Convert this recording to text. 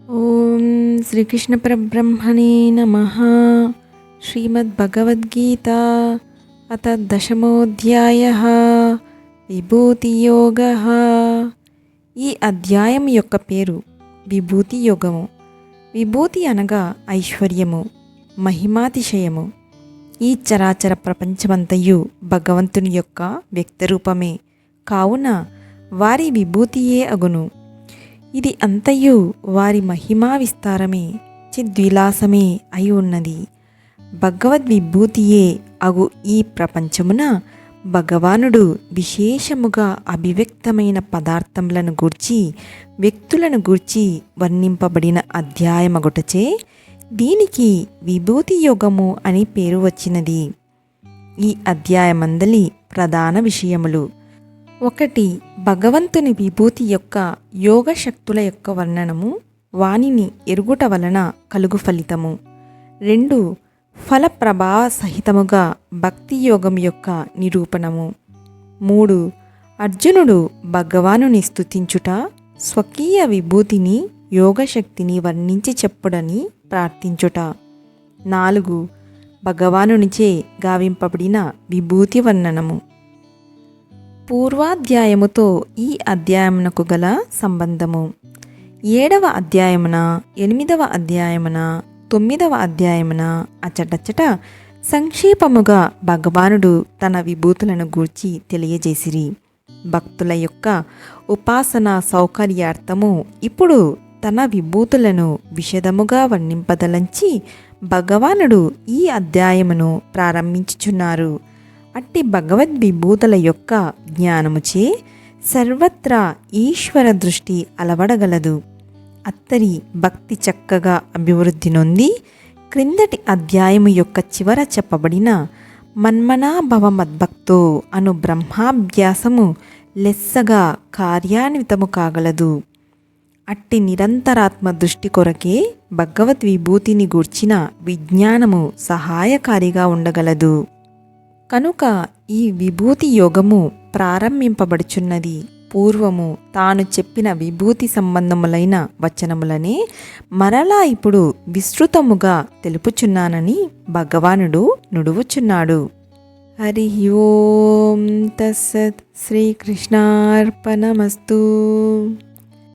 ఓం శ్రీకృష్ణ పరబ్రహ్మణే నమః. శ్రీమద్భగవద్గీత అత దశమోధ్యాయః విభూతియోగః. ఈ అధ్యాయం యొక్క పేరు విభూతి యోగము. విభూతి అనగా ఐశ్వర్యము, మహిమాతిశయము. ఈ చరాచర ప్రపంచమంతయు భగవంతుని యొక్క వ్యక్తరూపమే కావున వారి విభూతియే అగును. ఇది అంతయు వారి మహిమా విస్తారమే, చిద్విలాసమే అయి ఉన్నది. భగవద్విభూతియే అగు ఈ ప్రపంచమున భగవానుడు విశేషముగా అభివ్యక్తమైన పదార్థములను గూర్చి, వ్యక్తులను గూర్చి వర్ణింపబడిన అధ్యాయమగుటచే దీనికి విభూతి యోగము అని పేరు వచ్చినది. ఈ అధ్యాయమందలి ప్రధాన విషయములు: 1. భగవంతుని విభూతి యొక్క యోగ శక్తుల యొక్క వర్ణనము, వానిని ఎరుగుట వలన కలుగు ఫలితము. 2. ఫల ప్రభావ సహితముగా భక్తి యోగం యొక్క నిరూపణము. 3. అర్జునుడు భగవానుని స్తుతించుట, స్వకీయ విభూతిని యోగశక్తిని వర్ణించి చెప్పుడని ప్రార్థించుట. 4. భగవానునిచే గావింపబడిన విభూతి వర్ణనము. పూర్వాధ్యాయముతో ఈ అధ్యాయమునకు గల సంబంధము: 7వ అధ్యాయమున, 8వ అధ్యాయమున, 9వ అధ్యాయమున అచటచట సంక్షేపముగా భగవానుడు తన విభూతులను గూర్చి తెలియజేసిరి. భక్తుల యొక్క ఉపాసన సౌకర్యార్థము ఇప్పుడు తన విభూతులను విశదముగా వర్ణింపదలంచి భగవానుడు ఈ అధ్యాయమును ప్రారంభించుచున్నారు. అట్టి భగవద్విభూతుల యొక్క జ్ఞానముచే సర్వత్రా ఈశ్వర దృష్టి అలవడగలదు. అత్తరి భక్తి చక్కగా అభివృద్ధి నొంది క్రిందటి అధ్యాయము యొక్క చివర చెప్పబడిన మన్మనాభవ మద్భక్తో అను బ్రహ్మాభ్యాసము లెస్సగా కార్యాన్వితము కాగలదు. అట్టి నిరంతరాత్మ దృష్టి కొరకే భగవద్విభూతిని గూర్చిన విజ్ఞానము సహాయకారిగా ఉండగలదు. కనుక ఈ విభూతి యోగము ప్రారంభింపబడుచున్నది పూర్వము తాను చెప్పిన విభూతి సంబంధములైన వచనములనే మరలా ఇప్పుడు విస్తృతముగా తెలుపుచున్నానని భగవానుడు నుడువుచున్నాడు. హరి ఓం తస్సత్. శ్రీకృష్ణార్పణమస్తు.